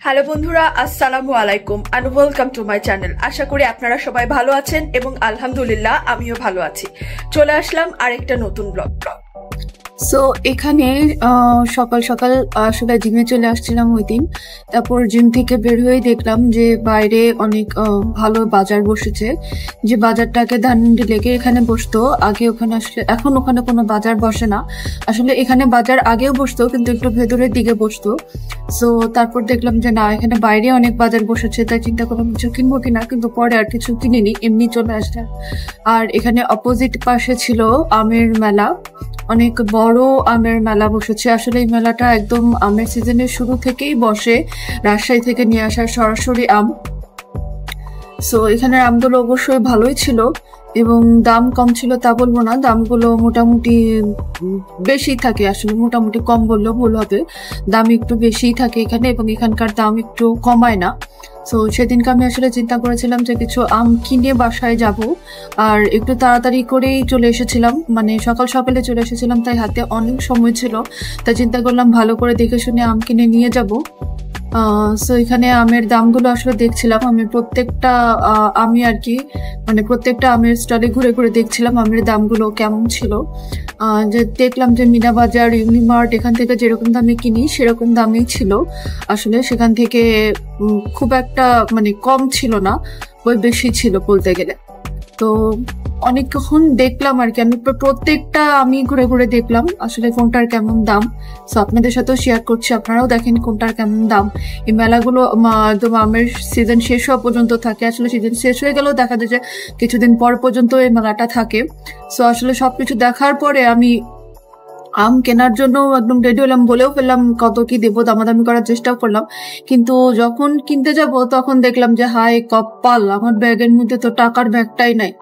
Hello বন্ধুরা, আসসালামু আলাইকুম and welcome to my channel. আশা করি আপনারা সবাই ভালো আছেন এবং আলহামদুলিল্লাহ আমিও ভালো আছি। চলে আসলাম আরেকটা নতুন ব্লগ। সো এখানে সকাল সকাল আসলে জিমে চলে আসছিলাম ওই দিন। তারপর জিম থেকে বের হয়ে দেখলাম যে বাইরে অনেক ভালো বাজার বসেছে, যে বাজারটাকে ধানমন্ডি লেগে এখানে বসতো আগে। ওখানে আসলে এখন ওখানে কোনো বাজার বসে না। আসলে এখানে বাজার আগেও বসতো কিন্তু একটু ভেতরের দিকে বসতো। সো তারপর দেখলাম যে না, এখানে বাইরে অনেক বাজার বসেছে, তাই চিন্তা করলাম কিছু কিনবো কিনা, কিন্তু পরে আর কিছু কিনিনি, এমনি চলে আসলাম। আর এখানে অপোজিট পাশে ছিল আমের মেলা, অনেক বড় আমের মেলা বসেছে। আসলে এই মেলাটা একদম আমের সিজনের শুরু থেকেই বসে, রাজশাহী থেকে নিয়ে আসা সরাসরি আম। সো এখানের আমগুলো অবশ্যই ভালোই ছিল এবং দাম কম ছিল তা বলবো না, দামগুলো মোটামুটি বেশি থাকে। আসলে মোটামুটি কম বললেও ভুল হবে, দাম একটু বেশিই থাকে এখানে এবং এখানকার দাম একটু কমায় না। সো সেদিনকে আমি আসলে চিন্তা করেছিলাম যে কিছু আম কিনে বাসায় যাব, আর একটু তাড়াতাড়ি করেই চলে এসেছিলাম, মানে সকাল সকালে চলে এসেছিলাম, তাই হাতে অনেক সময় ছিল। তাই চিন্তা করলাম ভালো করে দেখে শুনে আম কিনে নিয়ে যাব। সো এখানে আমের দামগুলো আসলে দেখছিলাম, আমি প্রত্যেকটা আমি আর কি মানে প্রত্যেকটা আমের স্টলে ঘুরে ঘুরে দেখছিলাম আমের দামগুলো কেমন ছিল। যে দেখলাম যে মিনা বাজার, ইউনিমার্ট, এখান থেকে যেরকম দামে কিনি সেরকম দামেই ছিল। আসলে সেখান থেকে খুব একটা মানে কম ছিল না, ওই বেশি ছিল বলতে গেলে। তো অনেকক্ষণ দেখলাম আর কি, আমি প্রত্যেকটা আমি ঘুরে ঘুরে দেখলাম আসলে কোনটার কেমন দাম। সো আপনাদের সাথেও শেয়ার করছি, আপনারাও দেখেন কোনটার কেমন দাম। এই মেলাগুলো একদম আমের সিজন শেষ হওয়া পর্যন্ত থাকে। আসলে সিজন শেষ হয়ে গেলেও দেখা যায় যে কিছুদিন পর পর্যন্ত এই মেলাটা থাকে। সো আসলে সবকিছু দেখার পরে আমি আম কেনার জন্য একদম রেডি হলাম, বলেও ফেললাম কত কি দেবো, দামাদামি করার চেষ্টাও করলাম। কিন্তু যখন কিনতে যাব তখন দেখলাম যে হাই কপাল, আমার ব্যাগের মধ্যে তো টাকার ব্যাগটাই নাই।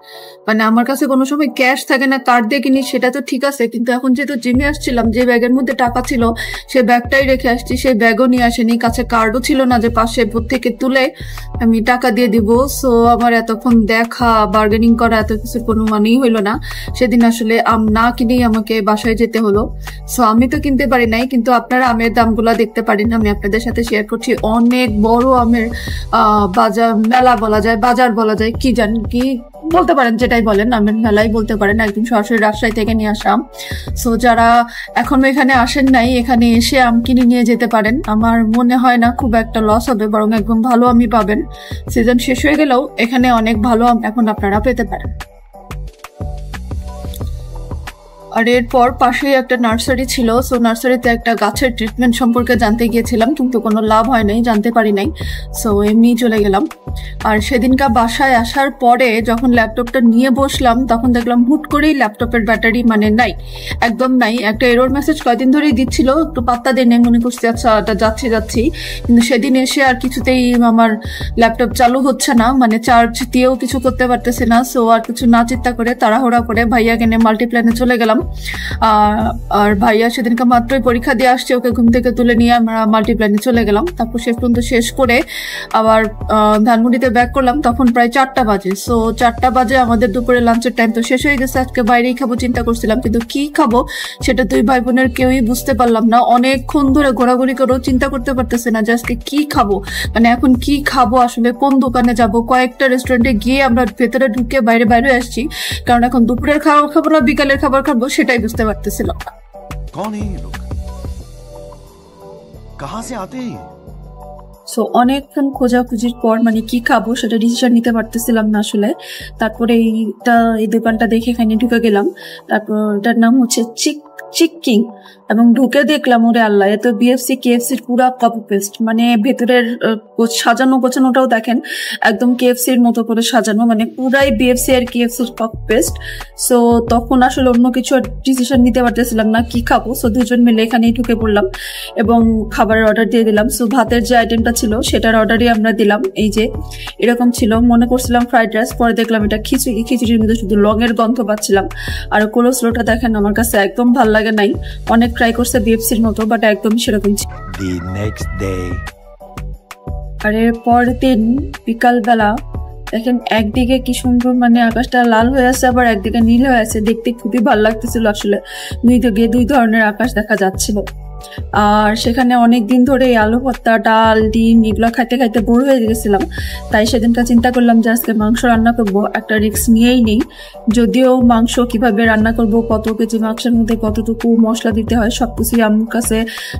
মানে আমার কাছে কোনো সময় ক্যাশ থাকে না, কার্ড দিয়ে কিনি সেটা তো ঠিক আছে, কিন্তু এখন যেহেতু জিমে আসছিলাম, যে ব্যাগের মধ্যে টাকা ছিল সেই ব্যাগটাই রেখে আসছি, সেই ব্যাগও নিয়ে আসেনি, কাছে কার্ডও ছিল না যে পাশে থেকে তুলে আমি টাকা দিয়ে দিব। সো আমার এতক্ষণ দেখা, বার্গেনিং করা, এত কিছুর কোনো মানেই হইলো না। সেদিন আসলে আম না কিনেই আমাকে বাসায় যেতে হলো। সো আমি তো কিনতে পারি নাই, কিন্তু আপনারা আমের দামগুলা দেখতে পারেন, আমি আপনাদের সাথে শেয়ার করছি। অনেক বড় আমের বাজার, মেলা বলা যায়, বাজার বলা যায়, কি জানি কি বলতে পারেন, যেটাই বলেন, আমের মেলাই বলতে পারেন, একদম সরাসরি রাজশাহী থেকে নিয়ে আসা আম। সো যারা এখনো এখানে আসেন নাই, এখানে এসে আম কিনে নিয়ে যেতে পারেন। আমার মনে হয় না খুব একটা লস হবে, বরং একদম ভালো আমই পাবেন। সিজন শেষ হয়ে গেলেও এখানে অনেক ভালো আম এখন আপনারা পেতে পারেন। আর এরপর পাশেই একটা নার্সারি ছিল। সো নার্সারিতে একটা গাছের ট্রিটমেন্ট সম্পর্কে জানতে গিয়েছিলাম, কিন্তু কোনো লাভ হয় নাই, জানতে পারি নাই। সো এমনি চলে গেলাম। আর সেদিনকার বাসায় আসার পরে যখন ল্যাপটপটা নিয়ে বসলাম, তখন দেখলাম হুট করেই ল্যাপটপের ব্যাটারি মানে নাই, একদম নাই। একটা এরর মেসেজ কয়দিন ধরেই দিচ্ছিল, একটু পাত্তা দিয়ে নেই, মনে করছি আচ্ছা এটা যাচ্ছি। কিন্তু সেদিন এসে আর কিছুতেই আমার ল্যাপটপ চালু হচ্ছে না, মানে চার্জ দিয়েও কিছু করতে পারতেছে না। সো আর কিছু না চিন্তা করে তাড়াহুড়া করে ভাইয়াকে নিয়ে মাল্টিপ্ল্যানে চলে গেলাম। আর ভাইয়া সেদিনকে মাত্রই পরীক্ষা দিয়ে আসছে, ওকে ঘুম থেকে তুলে নিয়ে আমরা মাল্টিপ্ল্যানে চলে গেলাম। তারপর শেষ পর্যন্ত শেষ করে আবার ধানমন্ডিতে ব্যাক করলাম, তখন প্রায় 4টা বাজে। সো 4টা বাজে আমাদের দুপুরে লাঞ্চের টাইম তো শেষ হয়ে গেছে। আজকে বাইরেই খাবো চিন্তা করছিলাম, কিন্তু কি খাবো সেটা দুই ভাই বোনের কেউই বুঝতে পারলাম না। অনেকক্ষণ ধরে ঘোরাঘুরি করেও চিন্তা করতে পারতেছে না যে আজকে কি খাবো, মানে এখন কি খাবো, আসলে কোন দোকানে যাব। কয়েকটা রেস্টুরেন্টে গিয়ে আমরা ভেতরে ঢুকে বাইরে আসছি, কারণ এখন দুপুরের খাবার খাবো না বিকালের খাবার খাবো সেটাই বুঝতে পারতেছিলাম না। कौन है ये लोग? कहां से आते हैं? সো অনেকক্ষণ খোঁজাখুঁজির পর মানে কি খাবো সেটা ডিসিশন নিতে পারতেছিলাম না আসলে। তারপরে এই দোকানটা দেখে এখানে ঢুকে গেলাম। তারপর এটার নাম হচ্ছে চিক কিং, এবং ঢুকে দেখলাম ওরে আল্লাহ, এত বিএফসি কেএফসির পুরা কপি পেস্ট, মানে ভেতরের সাজানো গোছানোটাও দেখেন একদম কেএফসির মতো করে সাজানো, মানে পুরাই বিএফসি আর কেএফসির কপি পেস্ট। সো তখন আসলে অন্য কিছু ডিসিশন নিতে পারতেছিলাম না কি খাবো। সো দুজন মিলে এখানেই ঢুকে পড়লাম এবং খাবারের অর্ডার দিয়ে দিলাম। সো ভাতের যে আইটেমটা ছিল সেটার অর্ডারই আমরা দিলাম। এই যে এরকম ছিল, মনে করছিলাম ফ্রাইড রাইস, পরে দেখলাম এটা খিচুড়ির মধ্যে শুধু লঙের গন্ধ পাচ্ছিলাম। আর কোলেস্ট্রলটা দেখেন আমার কাছে একদম ভাল লাগে নাই, অনেক ট্রাই করছে বিএফসির মতো, বাট একদম সেরকম ছিল। আর এর পরের দিন বিকালবেলা দেখেন একদিকে কি সুন্দর, মানে আকাশটা লাল হয়ে আছে, আবার একদিকে নীল হয়ে আছে, দেখতে খুবই ভালো লাগতেছিল। আসলে দুই ধরনের আকাশ দেখা যাচ্ছিল। আর সেখানে অনেক দিন ধরে আলু ভর্তা, ডাল, ডিম এগুলো খাইতে খাইতে বোর হয়ে গেছিলাম। তাই সেদিনটা চিন্তা করলাম যে আজকে মাংস রান্না করব, একটা রিস্ক নিয়েই নেই। যদিও মাংস কিভাবে রান্না করব, কত কেজি মাংসের মধ্যে কতটুকু মশলা দিতে হয় সবকিছুই আম্মুর কাছে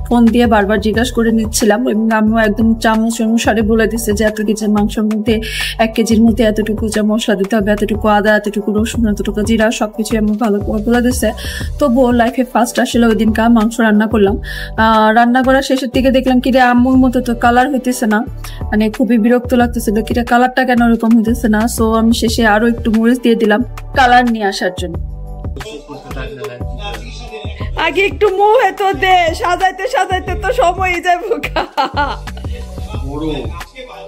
ফোন দিয়ে বারবার জিজ্ঞাসা করে নিচ্ছিলাম, এবং আম্মু একদম চামচ অনুসারে বলে দিচ্ছে যে এত কেজি মাংসের মধ্যে 1 কেজির মধ্যে এতটুকু যা মশলা দিতে হবে, এতটুকু আদা, এতটুকু রসুন, এতটুকু জিরা, সবকিছু আম্মু ভালো করে বলে দিচ্ছে। তবুও লাইফে ফার্স্ট আসলে ওই দিনকার মাংস রান্না করলাম। রান্না করার শেষের দিকে দেখলাম কিরে আম্মুর মতো তো কালার হইতেছে না, মানে খুবই বিরক্ত লাগতেছিল, কিরে কালারটা কেন ওরকম হইতেছে না। সো আমি শেষে আরো একটু মরিচ দিয়ে দিলাম কালার নিয়ে আসার জন্য। আগে একটু মুখে তো দে, সাজাইতে সাজাইতে তো সময় যাবে।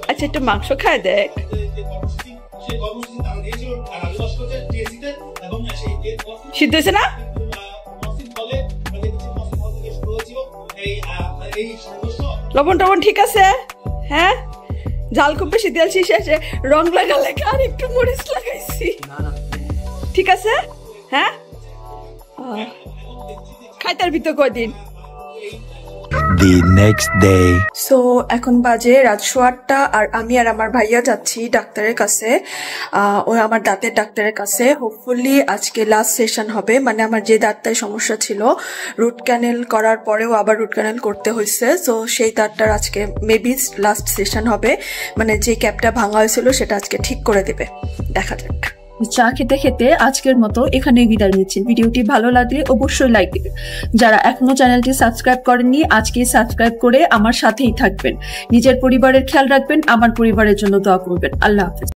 আচ্ছা একটু মাংস খায় দেখ। সিদ্ধ হয়েছে না? লবণ টবণ ঠিক আছে? হ্যাঁ, ঝাল খুব বেশি দিয়েছি, শেষে রং লাগালে আর একটু মরিচ লাগাইছি। ঠিক আছে? হ্যাঁ, খাইতার ভিতর কয়দিন। The next day. সো এখন বাজে রাত 8:15 আর আমি আর আমার ভাইয়া যাচ্ছি ডাক্তারের কাছে, আমার দাঁতের ডাক্তারের কাছে। হোপফুলি আজকে লাস্ট সেশন হবে, মানে আমার যে দাঁতটায় সমস্যা ছিল, রুট ক্যানেল করার পরেও আবার রুট ক্যানেল করতে হয়েছে। সো সেই দাঁতটার আজকে মেবি লাস্ট সেশন হবে, মানে যে ক্যাপটা ভাঙা হয়েছিল সেটা আজকে ঠিক করে দেবে, দেখা যাক। চা খেতে খেতে আজকের মতো এখানে বিদায় নিচ্ছি। ভিডিওটি ভালো লাগলে অবশ্যই লাইক দিবেন। যারা এখনো চ্যানেলটি সাবস্ক্রাইব করেননি আজকেই সাবস্ক্রাইব করে আমার সাথেই থাকবেন। নিজের পরিবারের খেয়াল রাখবেন, আমার পরিবারের জন্য দোয়া করবেন। আল্লাহ হাফেজ।